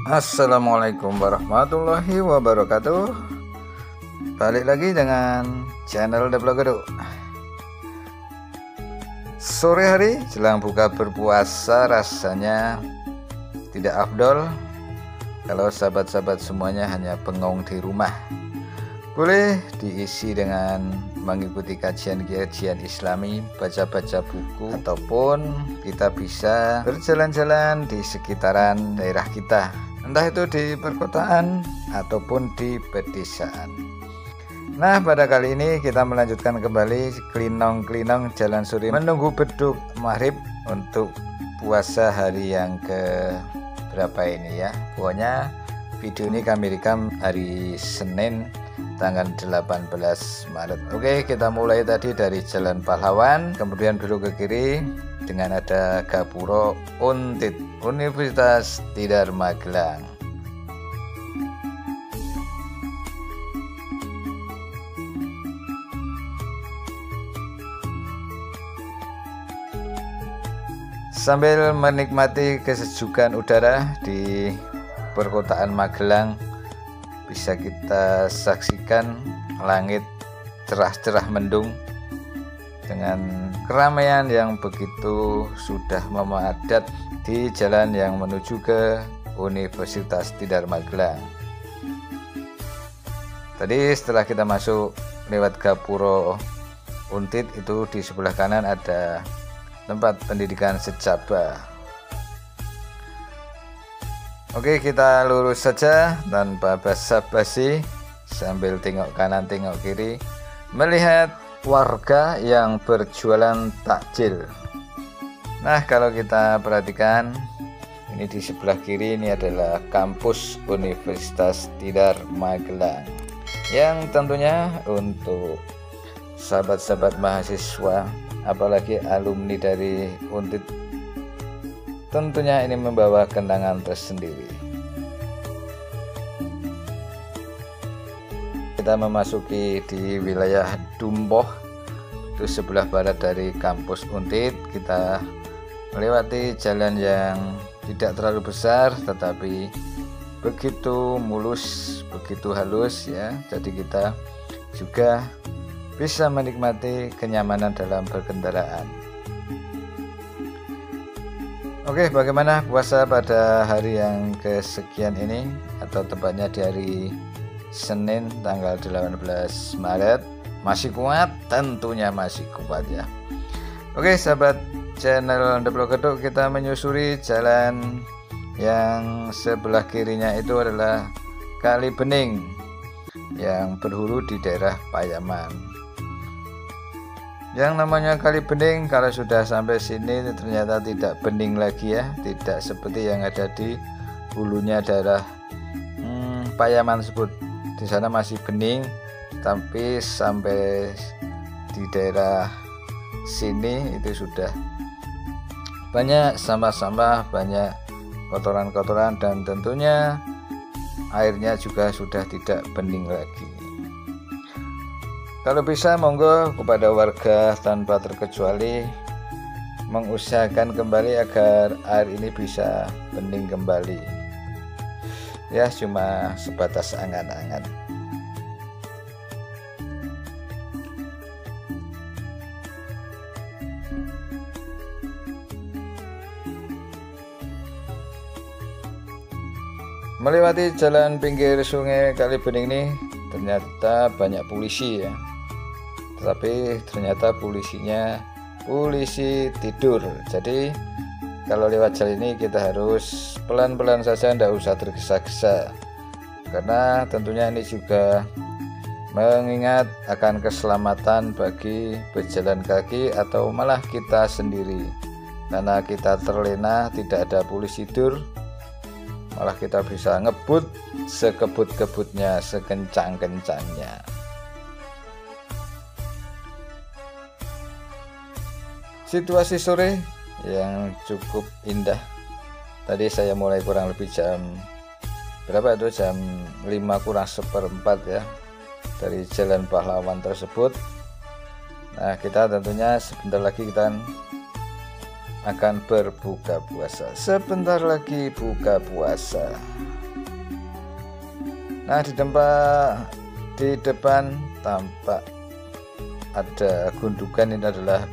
Assalamualaikum warahmatullahi wabarakatuh. Balik lagi dengan channel The Vlogger. Sore hari jelang buka berpuasa rasanya tidak afdol kalau sahabat-sahabat semuanya hanya bengong di rumah. Boleh diisi dengan mengikuti kajian-kajian Islami, baca-baca buku, ataupun kita bisa berjalan-jalan di sekitaran daerah kita, entah itu di perkotaan ataupun di pedesaan. Nah, pada kali ini kita melanjutkan kembali klinong-klinong jalan suri menunggu beduk maghrib untuk puasa hari yang ke berapa ini ya. Pokoknya video ini kami rekam hari Senin tanggal 18 Maret. Oke, kita mulai tadi dari Jalan Pahlawan, kemudian belok ke kiri dengan ada Gapuro Untit Universitas Tidar Magelang. Sambil menikmati kesejukan udara di perkotaan Magelang, bisa kita saksikan langit cerah-cerah mendung dengan keramaian yang begitu sudah memadat di jalan yang menuju ke Universitas Tidar Magelang. Tadi setelah kita masuk lewat Gapuro Untit, itu di sebelah kanan ada tempat pendidikan Sejaba. Oke, kita lurus saja tanpa basa-basi sambil tengok kanan tengok kiri, melihat warga yang berjualan takjil. Nah, kalau kita perhatikan ini di sebelah kiri, ini adalah kampus Universitas Tidar Magelang, yang tentunya untuk sahabat-sahabat mahasiswa, apalagi alumni dari Untit, tentunya ini membawa kenangan tersendiri. Kita memasuki di wilayah Dumpoh, itu sebelah barat dari kampus Untit. Kita melewati jalan yang tidak terlalu besar tetapi begitu mulus, begitu halus ya. Jadi kita juga bisa menikmati kenyamanan dalam berkendaraan. Oke, bagaimana puasa pada hari yang kesekian ini, atau tepatnya di hari Senin tanggal 18 Maret? Masih kuat? Tentunya masih kuat ya. Oke, sahabat channel The Vlogger, kita menyusuri jalan yang sebelah kirinya itu adalah Kali Bening yang berhulu di daerah Payaman. Yang namanya Kali Bening, kalau sudah sampai sini ternyata tidak bening lagi ya, tidak seperti yang ada di hulunya daerah Payaman tersebut. Di sana masih bening, tapi sampai di daerah sini itu sudah banyak sampah-sampah, banyak kotoran-kotoran, dan tentunya airnya juga sudah tidak bening lagi. Kalau bisa, monggo kepada warga tanpa terkecuali mengusahakan kembali agar air ini bisa bening kembali. Ya, cuma sebatas angan-angan. Melewati jalan pinggir sungai Kali Bening ini ternyata banyak polisi ya. Tetapi ternyata polisinya polisi tidur. Jadi kalau lewat jalan ini kita harus pelan-pelan saja, tidak usah tergesa-gesa, karena tentunya ini juga mengingat akan keselamatan bagi pejalan kaki atau malah kita sendiri. Karena kita terlena, tidak ada polisi tidur, malah kita bisa ngebut sekebut-kebutnya, sekencang-kencangnya. Situasi sore yang cukup indah. Tadi saya mulai kurang lebih jam berapa itu, jam 5:45 ya, dari Jalan Pahlawan tersebut. Nah, kita tentunya sebentar lagi kita akan berbuka puasa. Sebentar lagi buka puasa. Nah, di depan tampak ada gundukan, ini adalah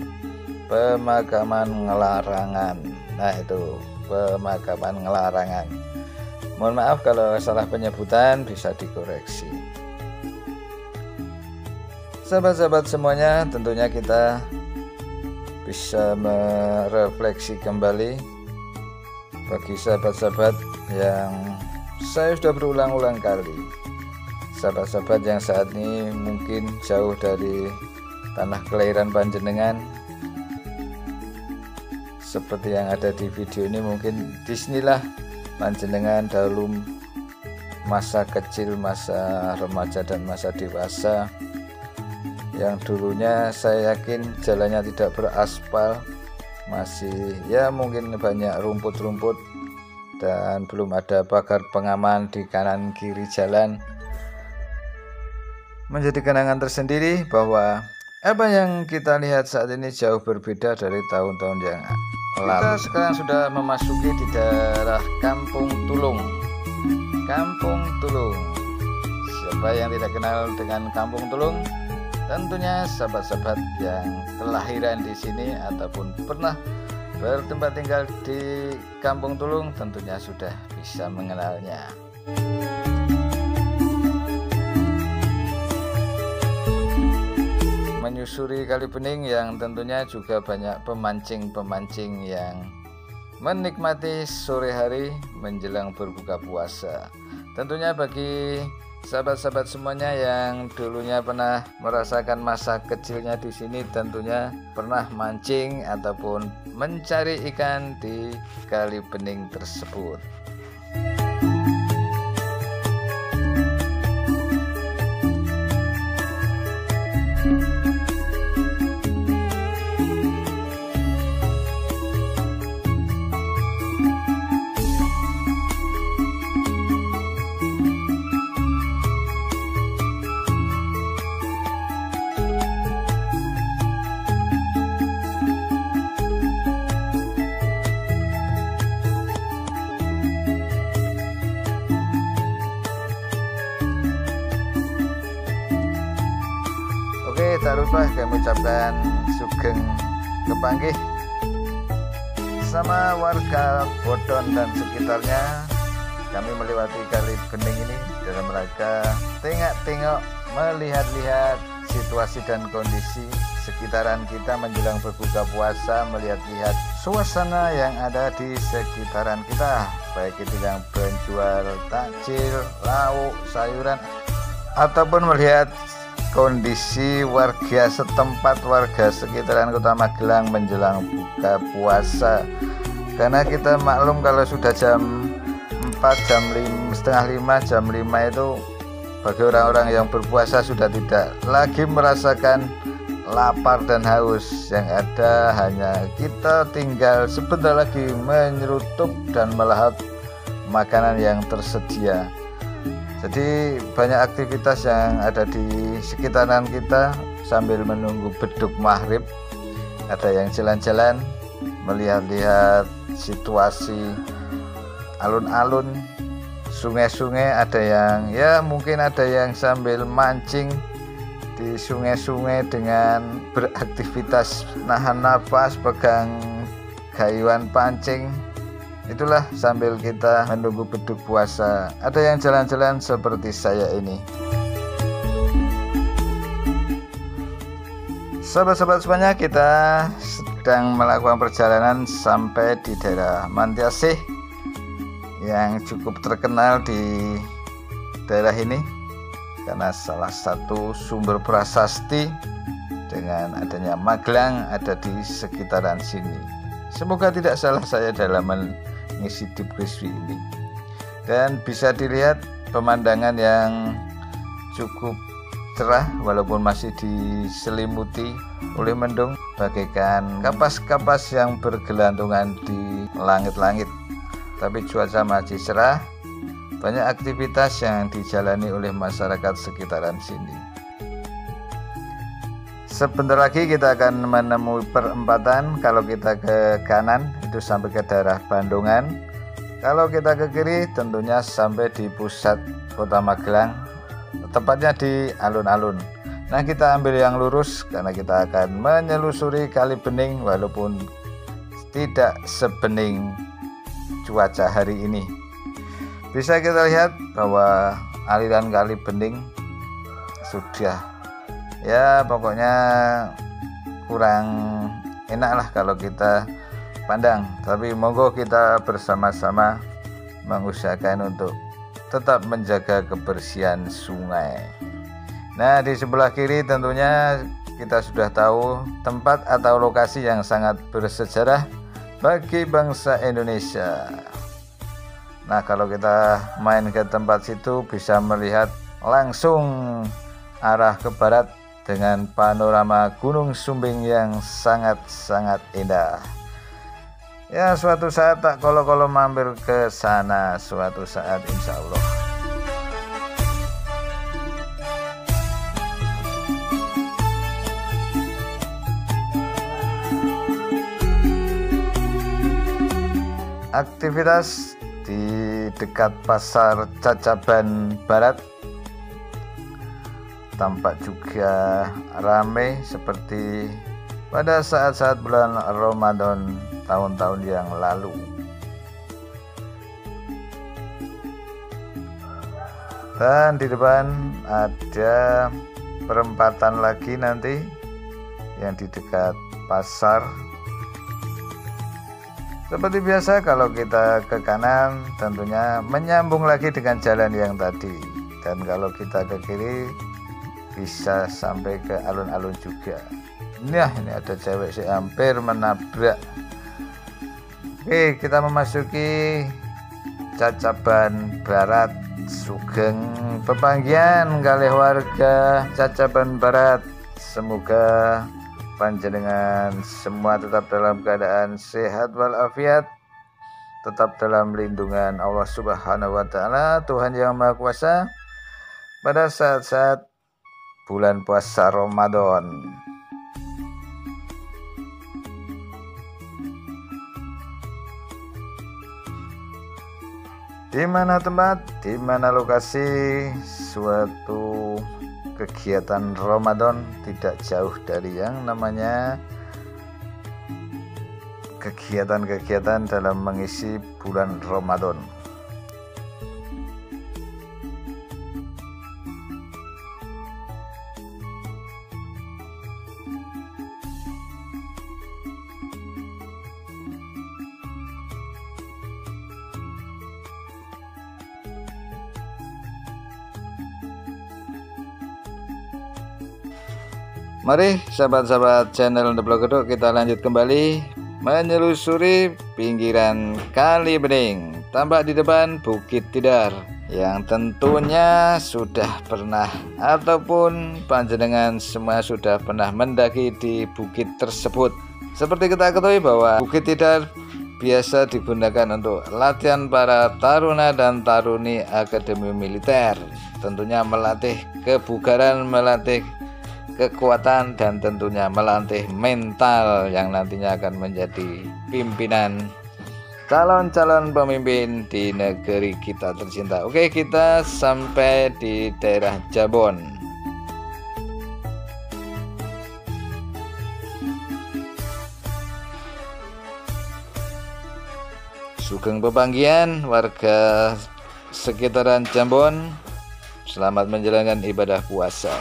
pemakaman Ngelarangan. Nah, itu pemakaman Ngelarangan. Mohon maaf kalau salah penyebutan, bisa dikoreksi. Sahabat-sahabat semuanya, tentunya kita bisa merefleksi kembali bagi sahabat-sahabat yang saya sudah berulang-ulang kali, sahabat-sahabat yang saat ini mungkin jauh dari tanah kelahiran panjenengan, seperti yang ada di video ini. Mungkin disinilah panjenengan dahulu masa kecil, masa remaja dan masa dewasa, yang dulunya saya yakin jalannya tidak beraspal, masih ya mungkin banyak rumput-rumput dan belum ada pagar pengaman di kanan kiri jalan. Menjadi kenangan tersendiri bahwa apa yang kita lihat saat ini jauh berbeda dari tahun-tahun yang lalu. Kita sekarang sudah memasuki di daerah Kampung Tulung. Kampung Tulung. Siapa yang tidak kenal dengan Kampung Tulung? Tentunya sahabat-sahabat yang kelahiran di sini ataupun pernah bertempat tinggal di Kampung Tulung tentunya sudah bisa mengenalnya. Menyusuri Kali Bening yang tentunya juga banyak pemancing-pemancing yang menikmati sore hari menjelang berbuka puasa. Tentunya bagi sahabat-sahabat semuanya yang dulunya pernah merasakan masa kecilnya di sini, tentunya pernah mancing ataupun mencari ikan di Kali Bening tersebut. Tak lupa kami ucapkan sugeng kepanggih sama warga Bodon dan sekitarnya. Kami melewati Kali Bening ini dalam rangka tengok-tengok, melihat-lihat situasi dan kondisi sekitaran kita menjelang berbuka puasa, melihat-lihat suasana yang ada di sekitaran kita, baik itu yang penjual takjil, lauk, sayuran, ataupun melihat kondisi warga setempat, warga sekitaran Kota Magelang menjelang buka puasa. Karena kita maklum kalau sudah jam 4, jam 5, setengah 5, jam 5 itu bagi orang-orang yang berpuasa sudah tidak lagi merasakan lapar dan haus. Yang ada hanya kita tinggal sebentar lagi menyerutup dan melahap makanan yang tersedia. Jadi banyak aktivitas yang ada di sekitaran kita sambil menunggu beduk maghrib. Ada yang jalan-jalan, melihat-lihat situasi alun-alun, sungai-sungai. Ada yang ya mungkin ada yang sambil mancing di sungai-sungai dengan beraktivitas nahan nafas, pegang gayuan pancing. Itulah sambil kita menunggu beduk puasa. Ada yang jalan-jalan seperti saya ini. Sahabat-sahabat semuanya, kita sedang melakukan perjalanan sampai di daerah Mantiasih yang cukup terkenal di daerah ini karena salah satu sumber prasasti dengan adanya Magelang ada di sekitaran sini. Semoga tidak salah saya dalam mengisi deskripsi ini. Dan bisa dilihat pemandangan yang cukup cerah walaupun masih diselimuti oleh mendung bagaikan kapas-kapas yang bergelantungan di langit-langit. Tapi cuaca masih cerah, banyak aktivitas yang dijalani oleh masyarakat sekitaran sini. Sebentar lagi kita akan menemui perempatan. Kalau kita ke kanan itu sampai ke daerah Bandungan. Kalau kita ke kiri tentunya sampai di pusat Kota Magelang, tepatnya di alun-alun. Nah, kita ambil yang lurus karena kita akan menyelusuri Kali Bening walaupun tidak sebening cuaca hari ini. Bisa kita lihat bahwa aliran Kali Bening sudah, ya pokoknya kurang enak lah kalau kita pandang, tapi monggo kita bersama-sama mengusahakan untuk tetap menjaga kebersihan sungai. Nah, di sebelah kiri tentunya kita sudah tahu tempat atau lokasi yang sangat bersejarah bagi bangsa Indonesia. Nah, kalau kita main ke tempat situ bisa melihat langsung arah ke barat dengan panorama Gunung Sumbing yang sangat-sangat indah. Ya, suatu saat tak kolo-kolo mampir ke sana, suatu saat insya Allah. Aktivitas di dekat Pasar Cacaban Barat tampak juga ramai seperti pada saat-saat bulan Ramadan tahun-tahun yang lalu. Dan di depan ada perempatan lagi nanti yang di dekat pasar. Seperti biasa, kalau kita ke kanan tentunya menyambung lagi dengan jalan yang tadi, dan kalau kita ke kiri bisa sampai ke alun-alun juga. Nah, ini ada cewek sih hampir menabrak. Oke, kita memasuki Cacaban Barat. Sugeng pepanggian kalih warga Cacaban Barat. Semoga panjenengan semua tetap dalam keadaan sehat walafiat, tetap dalam lindungan Allah Subhanahu wa taala, Tuhan yang Maha Kuasa, pada saat-saat bulan puasa Ramadan. Di mana tempat, di mana lokasi suatu kegiatan Ramadan tidak jauh dari yang namanya kegiatan-kegiatan dalam mengisi bulan Ramadan. Mari sahabat-sahabat channel The Blog Gedok, kita lanjut kembali menyelusuri pinggiran Kali Bening. Tampak di depan Bukit Tidar yang tentunya sudah pernah ataupun panjenengan semua sudah pernah mendaki di bukit tersebut. Seperti kita ketahui bahwa Bukit Tidar biasa digunakan untuk latihan para taruna dan taruni Akademi Militer. Tentunya melatih kebugaran, melatih kekuatan, dan tentunya melatih mental yang nantinya akan menjadi pimpinan calon-calon pemimpin di negeri kita tercinta. Oke, kita sampai di daerah Jambon. Sugeng pepanggian warga sekitaran Jambon, selamat menjalankan ibadah puasa.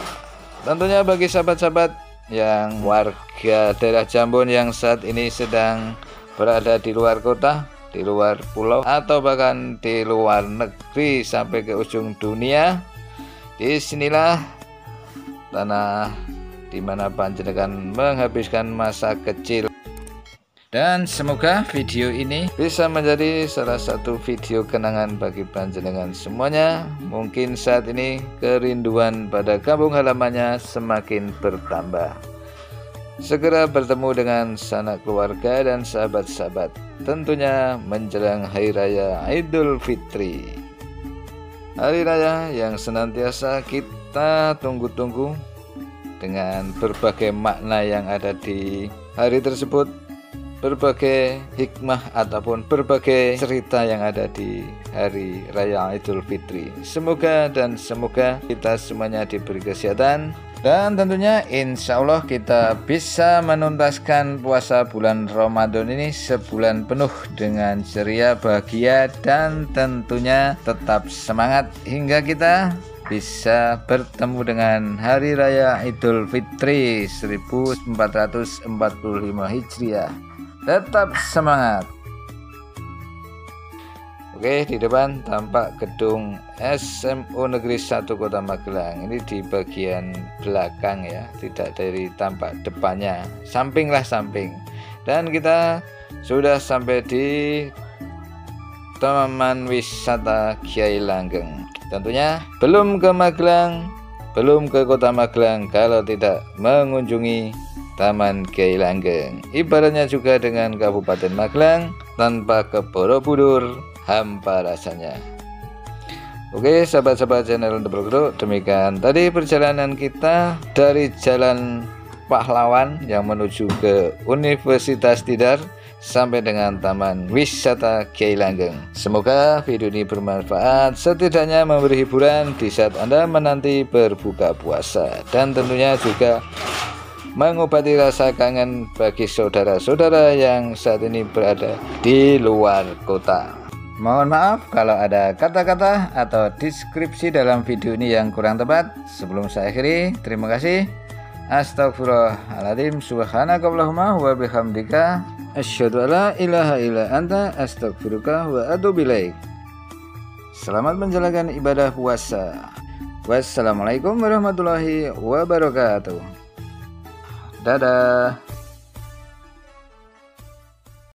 Tentunya bagi sahabat-sahabat yang warga daerah Jambon yang saat ini sedang berada di luar kota, di luar pulau, atau bahkan di luar negeri sampai ke ujung dunia, disinilah tanah di mana panjenengan menghabiskan masa kecil. Dan semoga video ini bisa menjadi salah satu video kenangan bagi panjenengan semuanya. Mungkin saat ini kerinduan pada kampung halamannya semakin bertambah. Segera bertemu dengan sanak keluarga dan sahabat-sahabat, tentunya menjelang Hari Raya Idul Fitri. Hari Raya yang senantiasa kita tunggu-tunggu dengan berbagai makna yang ada di hari tersebut. berbagai hikmah ataupun berbagai cerita yang ada di Hari Raya Idul Fitri. Semoga kita semuanya diberi kesehatan, dan tentunya insya Allah kita bisa menuntaskan puasa bulan Ramadan ini sebulan penuh dengan ceria, bahagia, dan tentunya tetap semangat hingga kita bisa bertemu dengan Hari Raya Idul Fitri 1445 Hijriah. Tetap semangat. Oke, di depan tampak gedung SMU Negeri 1 Kota Magelang. Ini di bagian belakang ya, tidak dari tampak depannya. Samping. Dan kita sudah sampai di Taman Wisata Kiai Langgeng. Tentunya belum ke Magelang, belum ke Kota Magelang kalau tidak mengunjungi Taman Kiai Langgeng. Ibaratnya juga dengan Kabupaten Magelang, tanpa ke Borobudur hampa rasanya. Oke, sahabat-sahabat channel The Blogro, demikian tadi perjalanan kita dari Jalan Pahlawan yang menuju ke Universitas Tidar sampai dengan Taman Wisata Kiai Langgeng. Semoga video ini bermanfaat, setidaknya memberi hiburan di saat Anda menanti berbuka puasa, dan tentunya juga mengobati rasa kangen bagi saudara-saudara yang saat ini berada di luar kota. Mohon maaf kalau ada kata-kata atau deskripsi dalam video ini yang kurang tepat. Sebelum saya akhiri, terima kasih. Astagfirullahaladzim, subhanakallahumma wa bihamdika, asyhadu alla ilaha illa anta, astaghfiruka wa atubu ilaik. Selamat menjalankan ibadah puasa. Wassalamualaikum warahmatullahi wabarakatuh. Dadah.